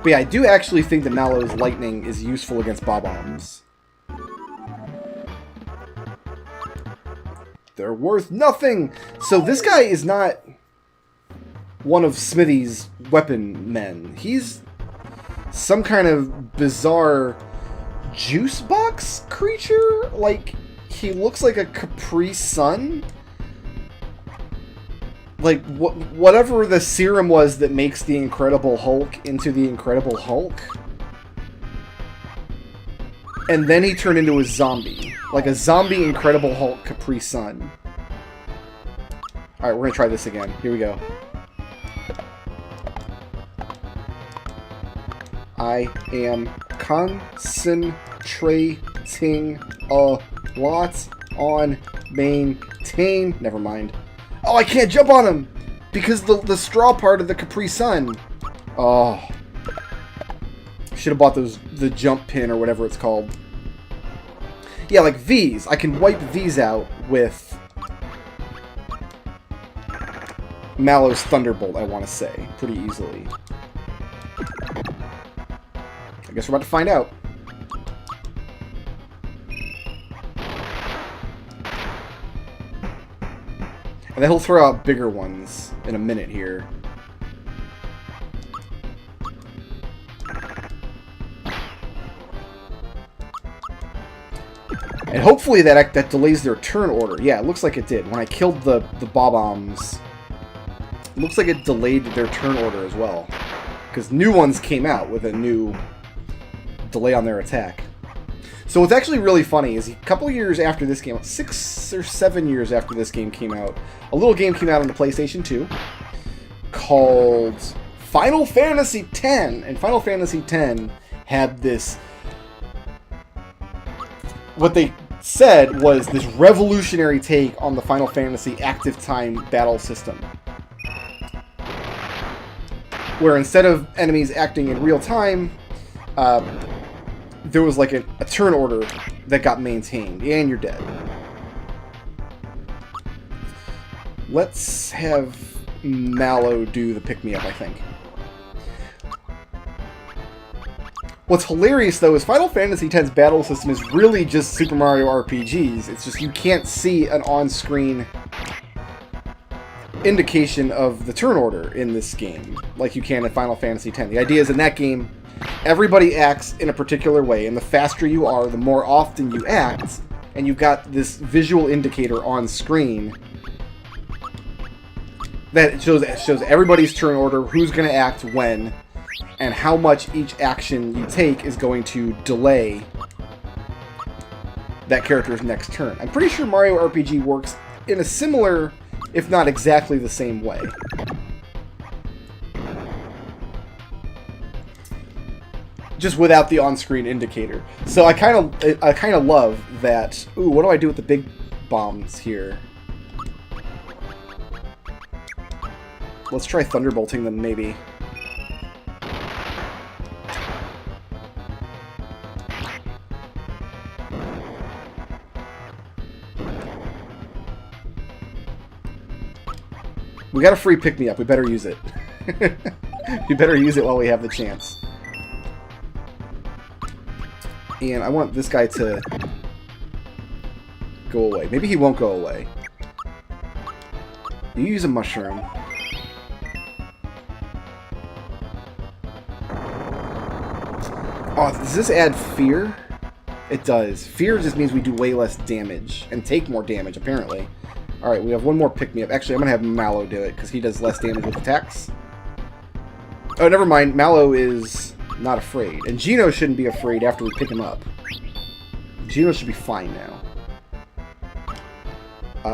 But yeah, I do actually think that Mallow's lightning is useful against bob-ombs. They're worth nothing! So this guy is not one of Smithy's weapon men. He's some kind of bizarre juice box creature? Like, he looks like a Capri Sun? Like, whatever the serum was that makes the Incredible Hulk into the Incredible Hulk. And then he turned into a zombie. Like a zombie Incredible Hulk Capri Sun. Alright, we're gonna try this again. Here we go. I am concentrating a lot on maintain. Never mind. Oh, I can't jump on him! Because the straw part of the Capri Sun. Oh. Should have bought the jump pin or whatever it's called. Yeah, like these. I can wipe these out with Mallow's Thunderbolt, I want to say. Pretty easily. I guess we're about to find out. And then he'll throw out bigger ones in a minute here. And hopefully that delays their turn order. Yeah, it looks like it did. When I killed the bob-ombs, it looks like it delayed their turn order as well. Because new ones came out with a new delay on their attack. So what's actually really funny is a couple of years after this game, 6 or 7 years after this game came out, a little game came out on the PlayStation 2 called Final Fantasy X. And Final Fantasy X had this... What they said was this revolutionary take on the Final Fantasy active time battle system. Where instead of enemies acting in real time, there was like a turn order that got maintained, and you're dead. Let's have Mallow do the pick-me-up, I think. What's hilarious, though, is Final Fantasy X's battle system is really just Super Mario RPGs. It's just you can't see an on-screen indication of the turn order in this game, like you can in Final Fantasy X. The idea is in that game, everybody acts in a particular way, and the faster you are, the more often you act, and you've got this visual indicator on screen that shows everybody's turn order, who's going to act when, and how much each action you take is going to delay that character's next turn. I'm pretty sure Mario RPG works in a similar, if not exactly the same way. Just without the on-screen indicator. So I kind of love that. Ooh, what do I do with the big bombs here? Let's try thunderbolting them, maybe. We got a free pick-me-up. We better use it. We better use it while we have the chance. And I want this guy to go away. Maybe he won't go away. You use a mushroom. Oh, does this add fear? It does. Fear just means we do way less damage and take more damage, apparently. Alright, we have one more pick-me-up. Actually, I'm going to have Mallow do it, because he does less damage with attacks. Oh, never mind. Mallow is not afraid. And Gino shouldn't be afraid after we pick him up. Gino should be fine now.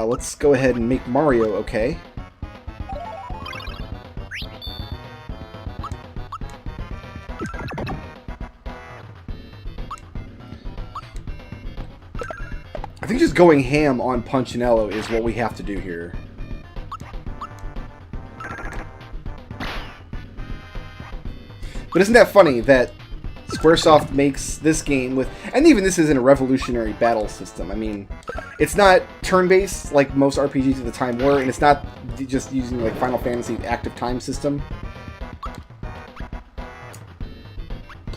Let's go ahead and make Mario okay. I think just going ham on Punchinello is what we have to do here. But isn't that funny that Squaresoft makes this game with... And even this isn't a revolutionary battle system. I mean, it's not turn-based like most RPGs at the time were, and it's not just using like Final Fantasy active time system.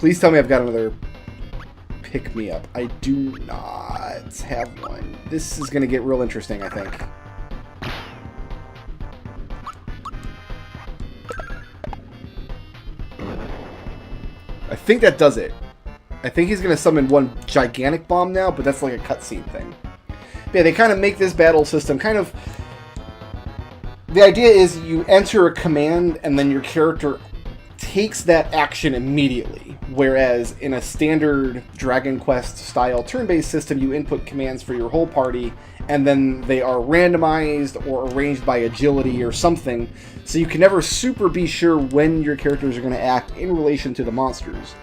Please tell me I've got another pick-me-up. I do not have one. This is going to get real interesting, I think. I think that does it. I think he's going to summon one gigantic bomb now, but that's like a cutscene thing. But yeah, they kind of make this battle system kind of... The idea is you enter a command, and then your character takes that action immediately. Whereas in a standard Dragon Quest style turn-based system, you input commands for your whole party, and then they are randomized or arranged by agility or something, so you can never super be sure when your characters are going to act in relation to the monsters.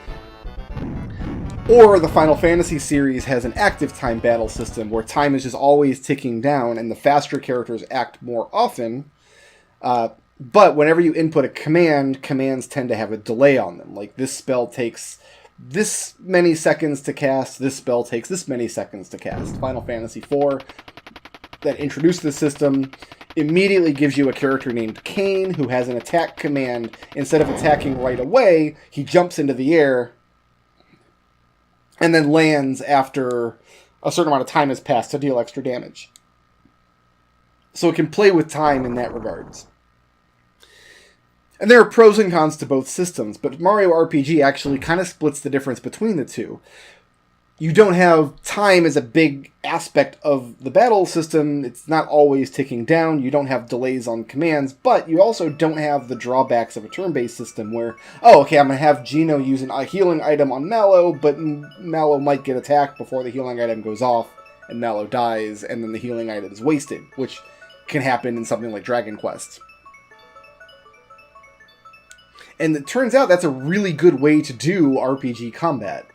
Or the Final Fantasy series has an active time battle system where time is just always ticking down, and the faster characters act more often. But whenever you input a command, commands tend to have a delay on them. Like, this spell takes this many seconds to cast, this spell takes this many seconds to cast. Final Fantasy IV, that introduced the system, immediately gives you a character named Kain, who has an attack command. Instead of attacking right away, he jumps into the air, and then lands after a certain amount of time has passed to deal extra damage. So it can play with time in that regards. And there are pros and cons to both systems, but Mario RPG actually kind of splits the difference between the two. You don't have time as a big aspect of the battle system. It's not always ticking down. You don't have delays on commands, but you also don't have the drawbacks of a turn-based system where, oh, okay, I'm going to have Gino use a healing item on Mallow, but Mallow might get attacked before the healing item goes off, and Mallow dies, and then the healing item is wasted, which can happen in something like Dragon Quest. And it turns out that's a really good way to do RPG combat.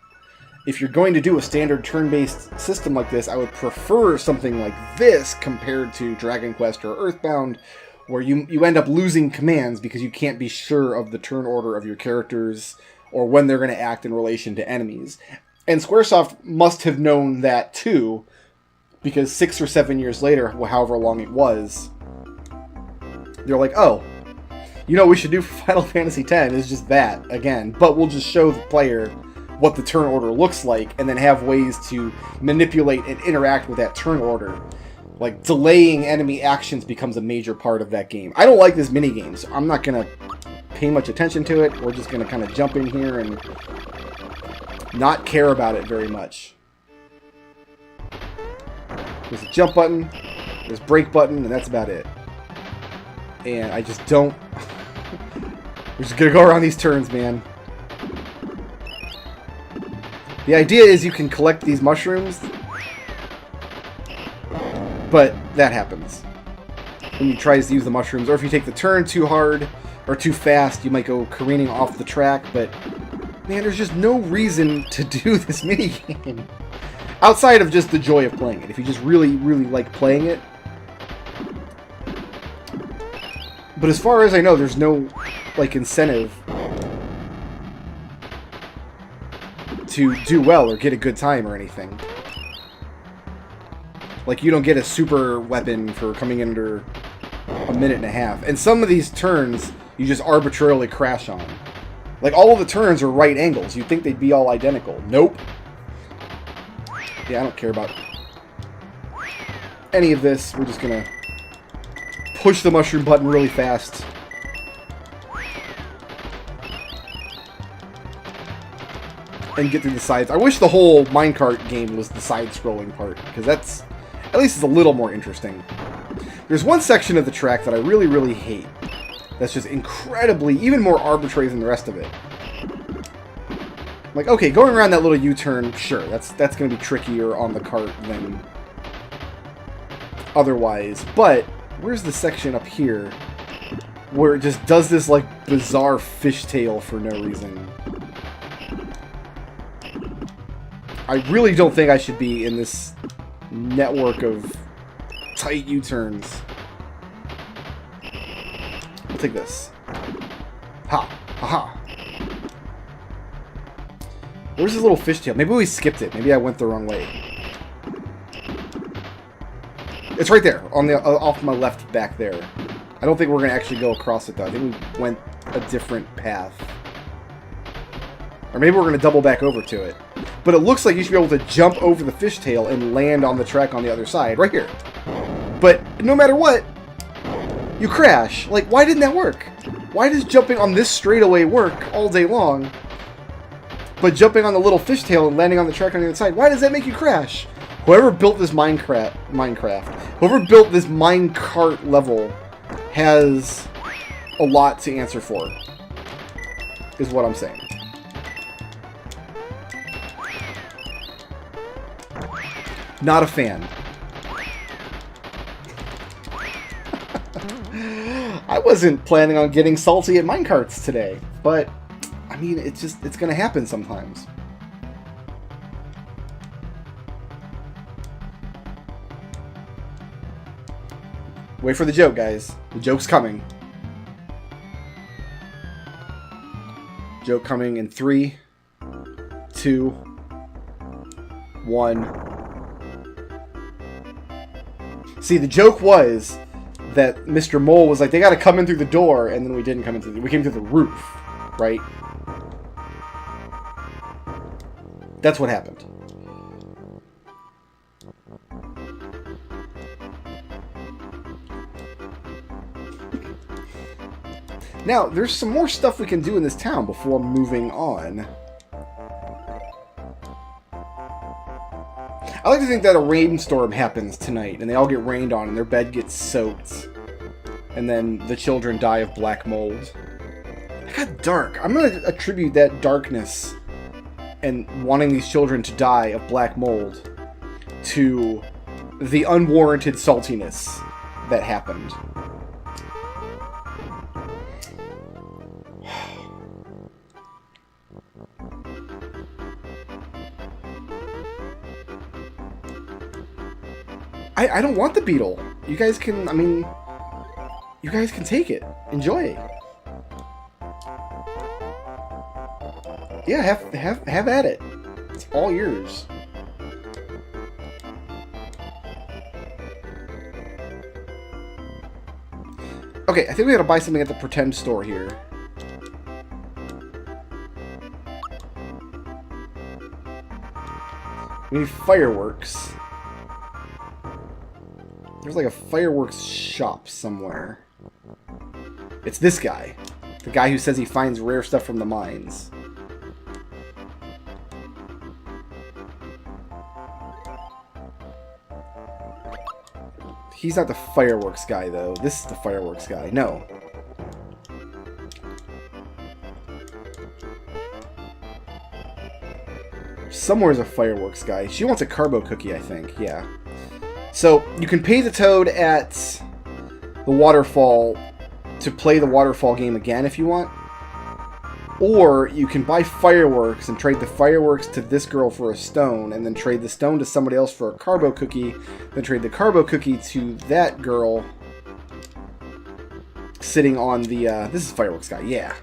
If you're going to do a standard turn-based system like this, I would prefer something like this compared to Dragon Quest or Earthbound, where you end up losing commands because you can't be sure of the turn order of your characters or when they're going to act in relation to enemies. And Squaresoft must have known that too, because 6 or 7 years later, however long it was, they're like, oh, you know what we should do for Final Fantasy X is just that, again, but we'll just show the player what the turn order looks like, and then have ways to manipulate and interact with that turn order. Like, delaying enemy actions becomes a major part of that game. I don't like this minigame, so I'm not going to pay much attention to it. We're just going to kind of jump in here and not care about it very much. There's a jump button, there's brake button, and that's about it. And I just don't... We're just going to go around these turns, man. The idea is you can collect these mushrooms, but that happens when you try to use the mushrooms, or if you take the turn too hard or too fast, you might go careening off the track, but man, there's just no reason to do this minigame. Outside of just the joy of playing it. If you just really, really like playing it. But as far as I know, there's no, like, incentive to do well or get a good time or anything. Like, you don't get a super weapon for coming in under a minute and a half. And some of these turns, you just arbitrarily crash on. Like, all of the turns are right angles. You'd think they'd be all identical. Nope. Yeah, I don't care about any of this. We're just gonna push the mushroom button really fast. And get through the sides. I wish the whole minecart game was the side-scrolling part, because that's, at least it's a little more interesting. There's one section of the track that I really, really hate. That's just incredibly, even more arbitrary than the rest of it. Like, okay, going around that little U-turn, sure, that's going to be trickier on the cart than otherwise. But where's the section up here where it just does this, like, bizarre fishtail for no reason? I really don't think I should be in this network of tight U-turns. I'll take this. Ha! Ha-ha! Where's this little fishtail? Maybe we skipped it. Maybe I went the wrong way. It's right there, on the off my left back there. I don't think we're going to actually go across it, though. I think we went a different path. Or maybe we're going to double back over to it. But it looks like you should be able to jump over the fishtail and land on the track on the other side. Right here. But no matter what, you crash. Like, why didn't that work? Why does jumping on this straightaway work all day long? But jumping on the little fishtail and landing on the track on the other side, why does that make you crash? Whoever built this Minecart, whoever built this Minecart level has a lot to answer for, is what I'm saying. Not a fan. I wasn't planning on getting salty at minecarts today, but I mean, it's gonna happen sometimes. Wait for the joke, guys. The joke's coming. Joke coming in 3, 2, 1. See, the joke was that Mr. Mole was like, they gotta come in through the door, and then we didn't come in through we came through the roof, right? That's what happened. Now, there's some more stuff we can do in this town before moving on. I like to think that a rainstorm happens tonight, and they all get rained on, and their bed gets soaked. And then the children die of black mold. It got dark. I'm going to attribute that darkness and wanting these children to die of black mold to the unwarranted saltiness that happened. I don't want the beetle. You guys can, I mean, you guys can take it. Enjoy it. Yeah, have at it. It's all yours. Okay, I think we gotta buy something at the pretend store here. We need fireworks. There's like a fireworks shop somewhere. It's this guy. The guy who says he finds rare stuff from the mines. He's not the fireworks guy, though. This is the fireworks guy. No. Somewhere's a fireworks guy. She wants a carbo cookie, I think. Yeah. So, you can pay the toad at the waterfall to play the waterfall game again if you want. Or, you can buy fireworks and trade the fireworks to this girl for a stone, and then trade the stone to somebody else for a carbo cookie, then trade the carbo cookie to that girl sitting on the, this is fireworks guy, yeah.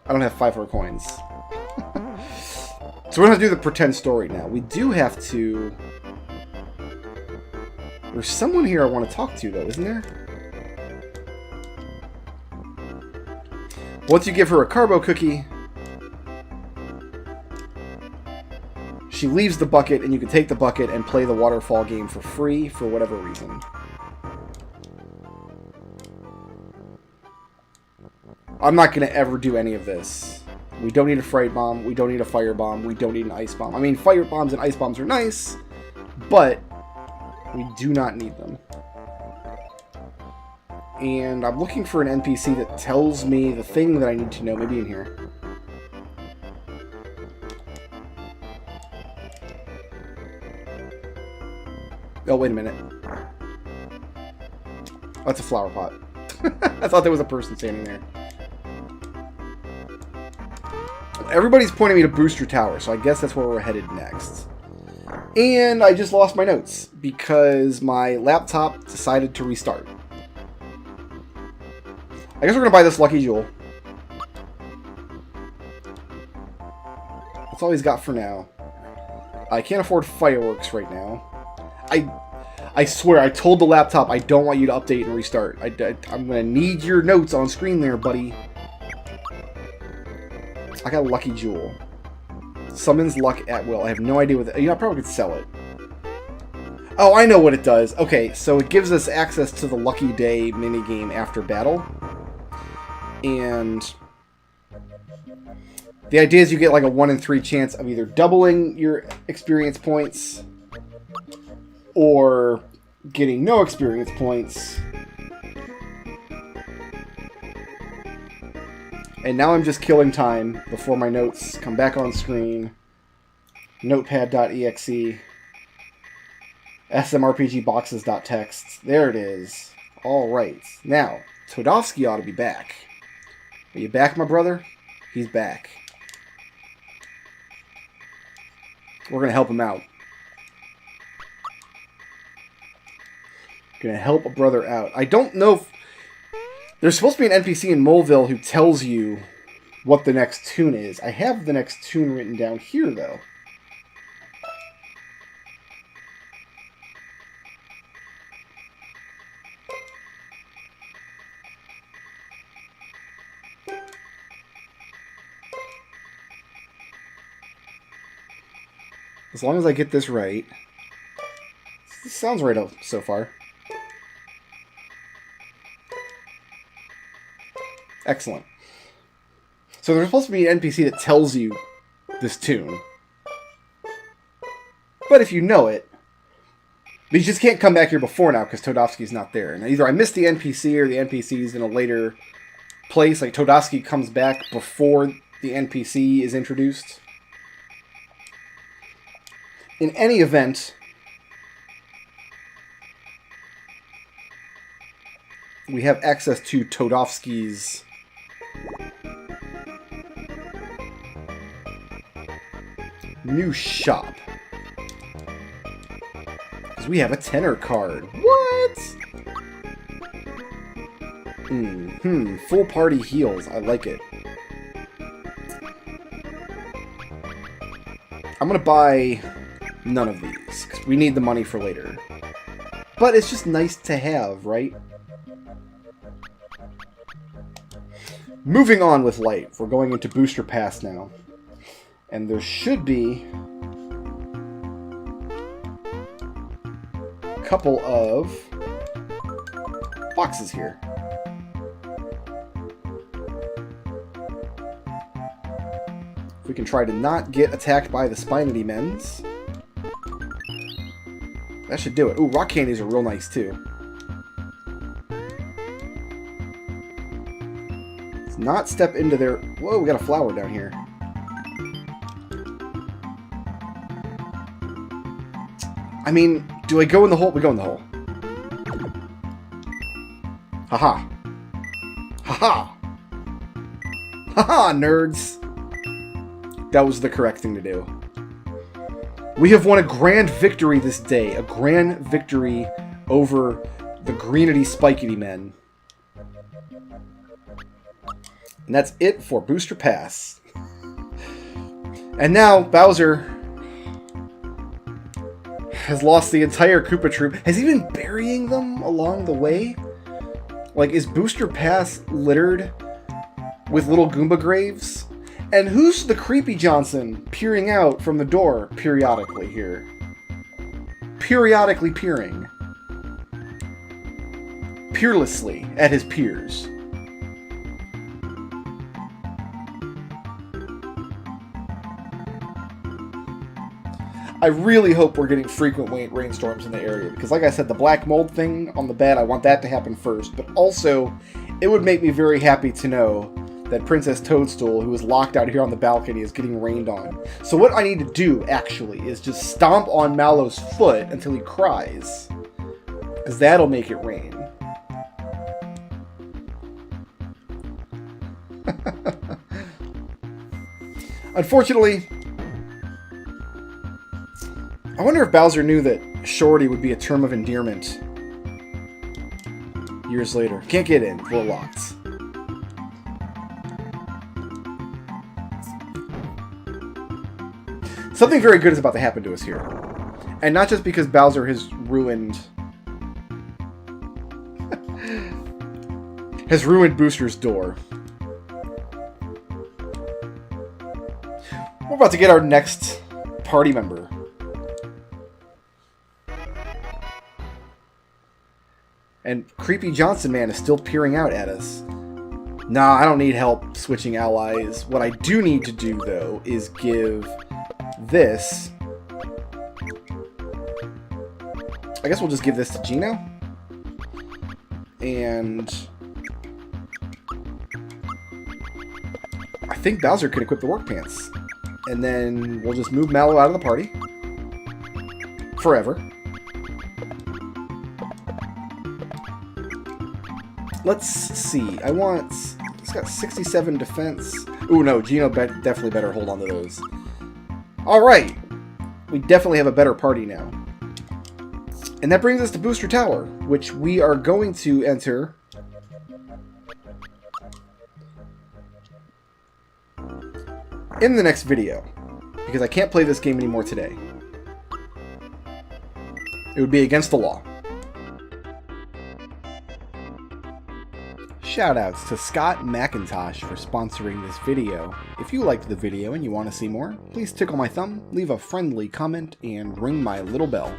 I don't have 500 coins. So we're going to do the pretend story now. We do have to... There's someone here I want to talk to, though, isn't there? Once you give her a carbo cookie, she leaves the bucket, and you can take the bucket and play the waterfall game for free for whatever reason. I'm not going to ever do any of this. We don't need a fright bomb. We don't need a fire bomb. We don't need an ice bomb. I mean, fire bombs and ice bombs are nice, but we do not need them. And I'm looking for an NPC that tells me the thing that I need to know. Maybe in here. Oh, wait a minute. Oh, that's a flower pot. I thought there was a person standing there. Everybody's pointing me to Booster Tower, so I guess that's where we're headed next. And I just lost my notes because my laptop decided to restart. I guess we're going to buy this Lucky Jewel. That's all he's got for now. I can't afford fireworks right now. I swear, I told the laptop I don't want you to update and restart. I'm going to need your notes on screen there, buddy. I got a lucky jewel. Summons luck at will. I have no idea what that... You know, I probably could sell it. Oh, I know what it does. Okay, so it gives us access to the Lucky Day minigame after battle. And the idea is you get like a 1 in 3 chance of either doubling your experience points or getting no experience points. And now I'm just killing time before my notes come back on screen. Notepad.exe. smrpgboxes.txt. There it is. Alright. Now, Todovsky ought to be back. Are you back, my brother? He's back. We're going to help him out. Going to help a brother out. I don't know if... There's supposed to be an NPC in Moleville who tells you what the next tune is. I have the next tune written down here, though. As long as I get this right. This sounds right so far. Excellent. So there's supposed to be an NPC that tells you this tune. But if you know it, you just can't come back here before now because Todovsky's not there. And either I missed the NPC or the NPC's in a later place. Like Todovsky comes back before the NPC is introduced. In any event, we have access to Todovsky's new shop. Because we have a tenor card. What? Full party heals. I like it. I'm going to buy none of these. Because we need the money for later. But it's just nice to have, right? Moving on with life. We're going into Booster Pass now. And there should be a couple of boxes here. If we can try to not get attacked by the Spinity Mens. That should do it. Ooh, rock candies are real nice too. Let's not step into their... Whoa, we got a flower down here. I mean, do I go in the hole? We go in the hole. Haha. Haha. Haha, nerds. That was the correct thing to do. We have won a grand victory this day. A grand victory over the greenity spikety men. And that's it for Booster Pass. And now, Bowser has lost the entire Koopa Troop. Has he been burying them along the way? Like, is Booster Pass littered with little Goomba graves? And who's the Creepy Johnson peering out from the door periodically here? Periodically peering. Peerlessly at his peers. I really hope we're getting frequent rainstorms in the area, because like I said, the black mold thing on the bed, I want that to happen first, but also, it would make me very happy to know that Princess Toadstool, who is locked out here on the balcony, is getting rained on. So what I need to do, actually, is just stomp on Mallow's foot until he cries, because that'll make it rain. Unfortunately, I wonder if Bowser knew that Shorty would be a term of endearment years later. Can't get in. We're locked. Something very good is about to happen to us here. And not just because Bowser has ruined... has ruined Booster's door. We're about to get our next party member. And Creepy Johnson Man is still peering out at us. Nah, I don't need help switching allies. What I do need to do, though, is give this... I guess we'll just give this to Gino. And... I think Bowser could equip the work pants. And then we'll just move Mallow out of the party. Forever. Let's see. I want... It's got 67 defense. Ooh, no. Gino definitely better hold on to those. Alright. We definitely have a better party now. And that brings us to Booster Tower, which we are going to enter... in the next video, because I can't play this game anymore today. It would be against the law. Shoutouts to Scott McIntosh for sponsoring this video. If you liked the video and you want to see more, please tickle my thumb, leave a friendly comment, and ring my little bell.